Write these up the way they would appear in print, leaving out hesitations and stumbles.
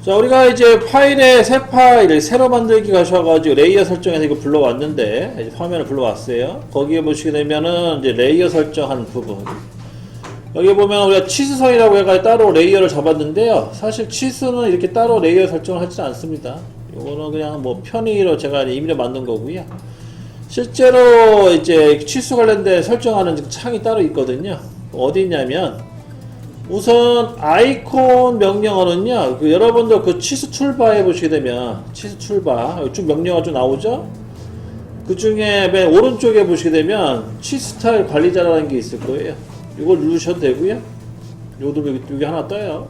자, 우리가 이제 파일에 새 파일을 새로 만들기 가셔가지고 레이어 설정해서 이거 불러왔는데, 이제 화면을 불러왔어요. 거기에 보시게 되면은 이제 레이어 설정한 부분. 여기 보면 우리가 치수선이라고 해가지고 따로 레이어를 잡았는데요. 사실 치수는 이렇게 따로 레이어 설정을 하지 않습니다. 요거는 그냥 뭐 편의로 제가 임의로 만든 거고요. 실제로 이제 치수 관련된 설정하는 창이 따로 있거든요. 어디 있냐면, 우선 아이콘 명령어는요, 여러분들 그 치수 툴바에 보시게 되면 치수 툴바 쭉 명령어가 좀 나오죠. 그 중에 맨 오른쪽에 보시게 되면 치수 스타일 관리자라는 게 있을 거예요. 이걸 누르셔도 되고요. 여기 하나 떠요.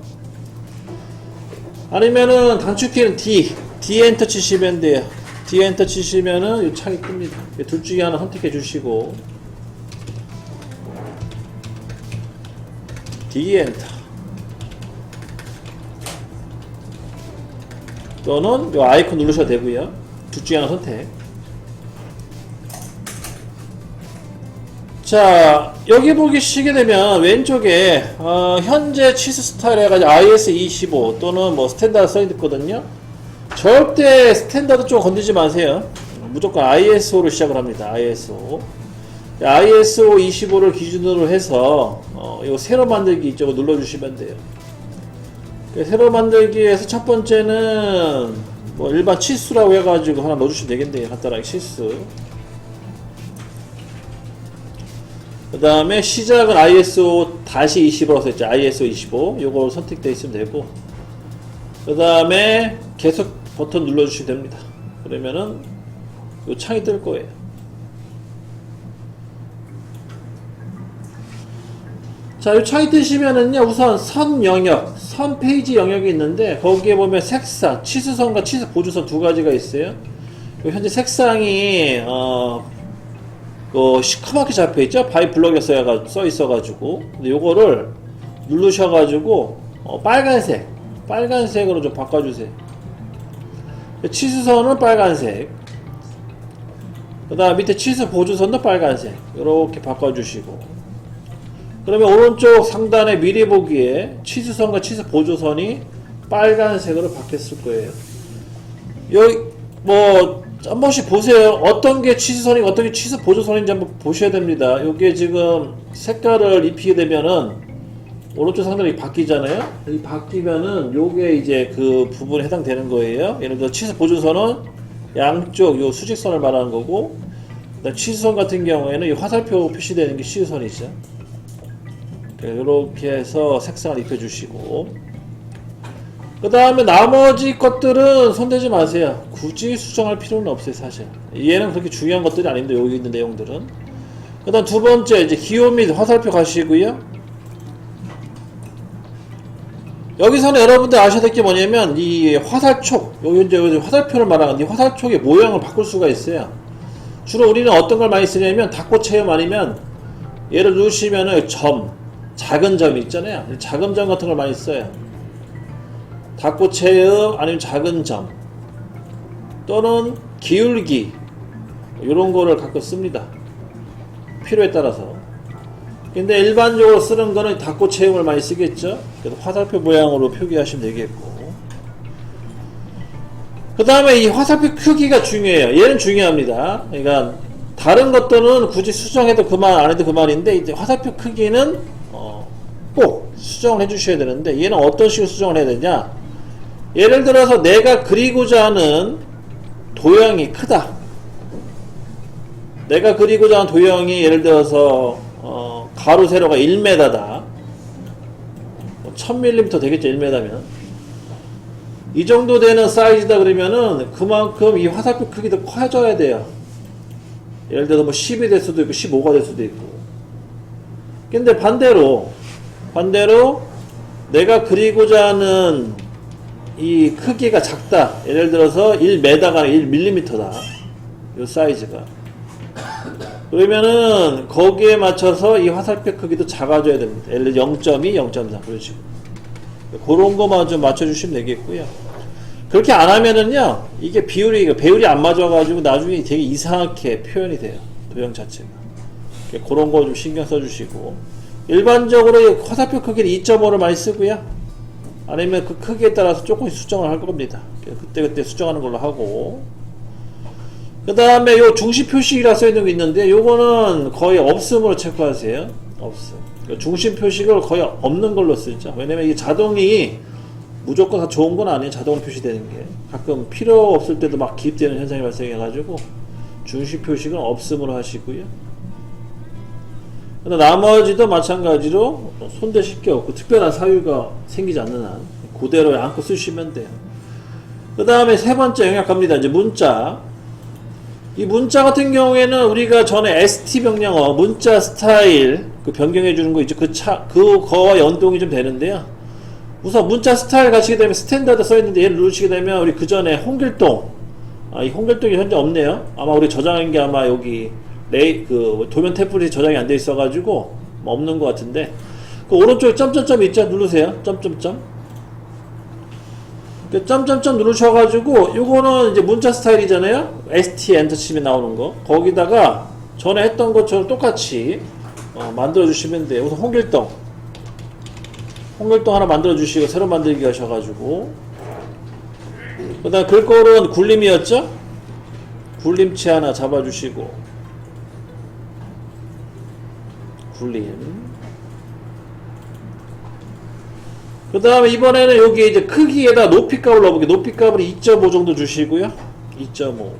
아니면은 단축키는 D 엔터 치시면 돼요. D 엔터 치시면은 이 창이 뜹니다. 둘 중에 하나 선택해 주시고 D 엔터 또는 이 아이콘 누르셔도 되고요. 둘 중에 하나 선택. 자, 여기 보시게 되면 왼쪽에 현재 치수 스타일 해가지고 IS25 또는 뭐 스탠다드 써있거든요. 절대 스탠다드 쪽 건드리지 마세요. 무조건 ISO로 시작을 합니다. ISO 25를 기준으로 해서 이거 새로 만들기 이쪽을 눌러주시면 돼요. 새로 만들기에서 첫 번째는 뭐 일반 치수라고 해가지고 하나 넣어주시면 되겠네요. 간단하게 치수. 그 다음에 시작은 ISO-20으로 써있죠. ISO25 요거 선택되어 있으면 되고, 그 다음에 계속 버튼 눌러주시면 됩니다. 그러면은 요 창이 뜰 거예요. 자, 요 창이 뜨시면은요, 우선 선 영역, 선 페이지 영역이 있는데, 거기에 보면 색상, 치수선과 치수 보조선 두 가지가 있어요. 현재 색상이 시커멓게 잡혀있죠? 바이 블럭에 써있어가지고. 근데 요거를 누르셔가지고, 빨간색으로 좀 바꿔주세요. 치수선은 빨간색. 그 다음 밑에 치수 보조선도 빨간색. 이렇게 바꿔주시고. 그러면 오른쪽 상단에 미리 보기에 치수선과 치수 보조선이 빨간색으로 바뀌었을 거예요. 여기, 한 번씩 보세요. 어떤 게 치수선이고 어떤 게 치수 보조선인지 한번 보셔야 됩니다. 요게 지금 색깔을 입히게 되면은 오른쪽 상단이 바뀌잖아요. 이 바뀌면은 요게 이제 그 부분에 해당되는 거예요. 예를 들어 치수 보조선은 양쪽 요 수직선을 말하는 거고, 그다음 치수선 같은 경우에는 이 화살표 표시되는 게 치수선이죠. 이렇게 해서 색상을 입혀주시고, 그 다음에 나머지 것들은 손대지 마세요. 굳이 수정할 필요는 없어요, 사실. 얘는 그렇게 중요한 것들이 아닌데, 여기 있는 내용들은. 그 다음 두 번째, 이제 기호 및 화살표 가시고요. 여기서는 여러분들 아셔야 될 게 뭐냐면, 이 화살촉, 여기 이제 화살표를 말하는 이 화살촉의 모양을 바꿀 수가 있어요. 주로 우리는 어떤 걸 많이 쓰냐면, 닫고 체험 아니면, 얘를 누르시면은 작은 점이 있잖아요. 작은 점 같은 걸 많이 써요. 닫고 체험 아니면 작은 점 또는 기울기 이런 거를 가끔 씁니다. 필요에 따라서. 근데 일반적으로 쓰는 거는 닫고 체험을 많이 쓰겠죠. 그래서 화살표 모양으로 표기하시면 되겠고, 그 다음에 이 화살표 크기가 중요해요. 얘는 중요합니다. 그러니까 다른 것들은 굳이 수정해도 그만 안 해도 그만인데, 이제 화살표 크기는 꼭 수정을 해 주셔야 되는데, 얘는 어떤 식으로 수정을 해야 되냐. 예를 들어서 내가 그리고자 하는 도형이 크다. 내가 그리고자 하는 도형이 예를 들어서 가로 세로가 1m다. 1000mm 되겠죠, 1m면. 이 정도 되는 사이즈다 그러면은 그만큼 이 화살표 크기도 커져야 돼요. 예를 들어서 뭐 10이 될 수도 있고 15가 될 수도 있고. 근데 반대로 내가 그리고자 하는 이 크기가 작다. 예를 들어서 1m가 1mm다. 이 사이즈가. 그러면은 거기에 맞춰서 이 화살표 크기도 작아져야 됩니다. 예를 들어 0.2, 0.3 그런 식으로. 그런 거만 좀 맞춰주시면 되겠고요. 그렇게 안 하면은요, 이게 배율이 안 맞아가지고 나중에 되게 이상하게 표현이 돼요. 도형 자체가. 그런 거 좀 신경 써주시고. 일반적으로 화살표 크기는 2.5를 많이 쓰고요. 아니면 그 크기에 따라서 조금씩 수정을 할 겁니다. 그때그때 수정하는 걸로 하고, 그 다음에 요 중심 표식이라 써있는 게 있는데 요거는 거의 없음으로 체크하세요. 없음. 중심 표식을 거의 없는 걸로 쓰죠. 왜냐면 이게 자동이 무조건 다 좋은 건 아니에요. 자동으로 표시되는 게 가끔 필요 없을 때도 막 기입되는 현상이 발생해 가지고 중심 표식은 없음으로 하시고요. 나머지도 마찬가지로 손대실 게 없고 특별한 사유가 생기지 않는 한 그대로 안고 쓰시면 돼요. 그 다음에 세 번째 영역 갑니다. 이제 문자. 이 문자 같은 경우에는 우리가 전에 ST 명령어 문자 스타일 그 변경해 주는 거 있죠. 그거와 연동이 좀 되는데요. 우선 문자 스타일 가시게 되면 스탠다드 써 있는데 얘를 누르시게 되면 우리 그 전에 홍길동, 이 홍길동이 현재 없네요. 아마 우리 저장한 게 아마 여기 그 도면 템플릿이 저장이 안 돼 있어 가지고 없는 것 같은데, 그 오른쪽에 점점점 있죠. 누르세요. 점점점. 점점점 누르셔가지고 요거는 이제 문자 스타일이잖아요. ST 엔터 치면 나오는 거. 거기다가 전에 했던 것처럼 똑같이 만들어 주시면 돼요. 우선 홍길동 하나 만들어 주시고 새로 만들기 하셔가지고, 그 다음 글꼴은 굴림이었죠. 굴림체 하나 잡아주시고 굴림. 그 다음에 이번에는 여기 이제 크기에다 높이값을 넣어볼게요. 높이값을 2.5 정도 주시고요. 2.5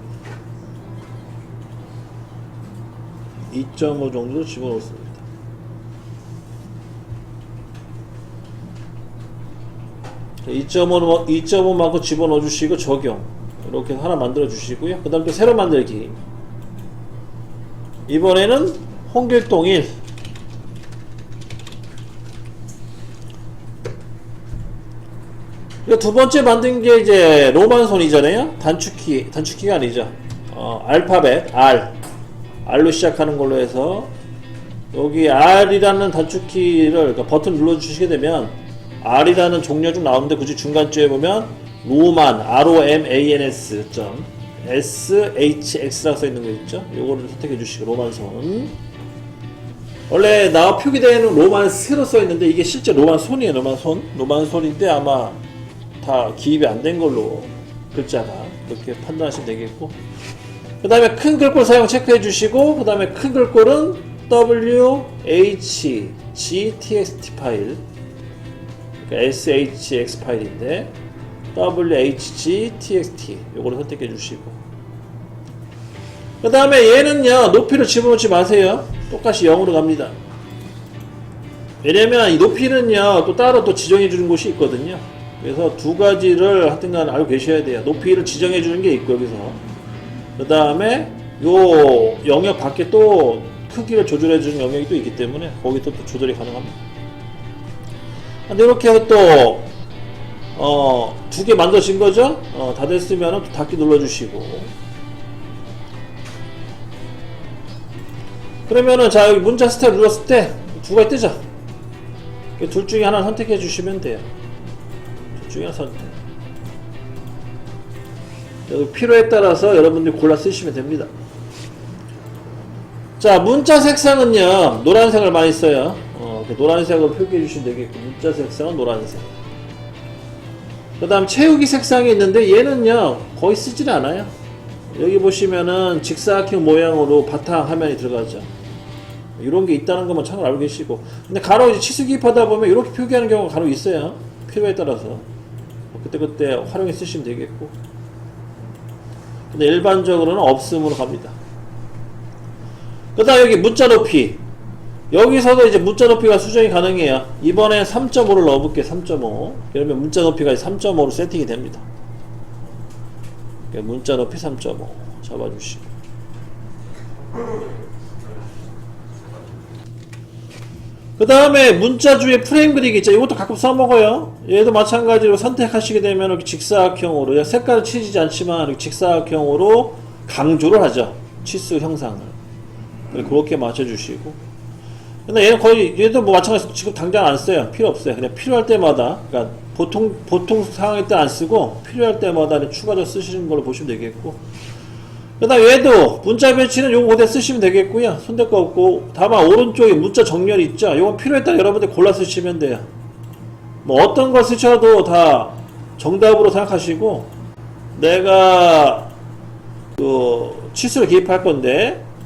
정도 집어넣습니다. 자, 2.5만큼 집어넣어 주시고 적용. 이렇게 하나 만들어 주시고요. 그 다음 또 새로 만들기. 이번에는 홍길동 1. 두 번째 만든 게 이제 로만손이잖아요. 단축키가 아니죠. 알파벳 R로 시작하는 걸로 해서 여기 R이라는 단축키를 그러니까 버튼 눌러주시게 되면 R이라는 종류 쭉 나오는데 굳이 중간쯤에 보면 로만 ROMANS SHX라고 써있는 거 있죠. 요거를 선택해 주시고 로만손. 원래 나와 표기되는 로만스로 써있는데 이게 실제 로만손이에요. 로만손인데 아마 다 기입이 안 된 걸로 글자가 그렇게 판단하시면 되겠고, 그 다음에 큰 글꼴 사용 체크해 주시고, 그 다음에 큰 글꼴은 WHGTXT 파일, 그러니까 SHX 파일인데 WHGTXT 요거를 선택해 주시고, 그 다음에 얘는요 높이를 집어넣지 마세요. 똑같이 0으로 갑니다. 왜냐면 이 높이는요 또 따로 또 지정해 주는 곳이 있거든요. 그래서 두 가지를 하여튼간 알고 계셔야 돼요. 높이를 지정해 주는 게 있고 여기서, 그 다음에 요 영역 밖에 또 크기를 조절해 주는 영역이 또 있기 때문에 거기서 또 조절이 가능합니다. 근데 이렇게 해서 또 두 개 만드신 거죠? 다 됐으면 또 닫기 눌러주시고, 그러면은 자 여기 문자 스타일 눌렀을 때 두 가지 뜨죠? 둘 중에 하나 선택해 주시면 돼요. 중요한 선택. 여기 필요에 따라서 여러분들이 골라 쓰시면 됩니다. 자, 문자 색상은요 노란색을 많이 써요. 노란색으로 표기해 주시면 되겠고, 문자 색상은 노란색. 그 다음 채우기 색상이 있는데 얘는요 거의 쓰질 않아요. 여기 보시면은 직사각형 모양으로 바탕 화면이 들어가죠. 이런 게 있다는 것만 참고로 알고 계시고, 근데 간혹 이제 치수 기입하다 보면 이렇게 표기하는 경우가 간혹 있어요. 필요에 따라서 그때 활용해 쓰시면 되겠고, 근데 일반적으로는 없음으로 갑니다. 그 다음 여기 문자 높이, 여기서도 이제 문자 높이가 수정이 가능해요. 이번에 3.5를 넣어볼게요. 3.5. 그러면 문자 높이가 3.5로 세팅이 됩니다. 문자 높이 3.5 잡아주시고, 그 다음에 문자 주에 프레임 그리기 있죠. 이것도 가끔 써먹어요. 얘도 마찬가지로 선택하시게 되면 이렇게 직사각형으로, 색깔은 치지지 않지만 이렇게 직사각형으로 강조를 하죠. 치수 형상을. 그렇게 맞춰주시고, 근데 얘는 거의, 얘도 뭐 마찬가지로 지금 당장 안 써요. 필요 없어요. 그냥 필요할 때마다, 그러니까 보통 상황일 때 안 쓰고 필요할 때마다 추가적으로 쓰시는 걸로 보시면 되겠고, 그 다음 얘도 문자 배치는 요거 그대로 쓰시면 되겠고요. 손댈 거 없고, 다만 오른쪽에 문자 정렬 있죠. 요건 필요에 따라 여러분들 골라 쓰시면 돼요. 뭐 어떤 걸 쓰셔도 다 정답으로 생각하시고, 내가 그 치수를 기입할 건데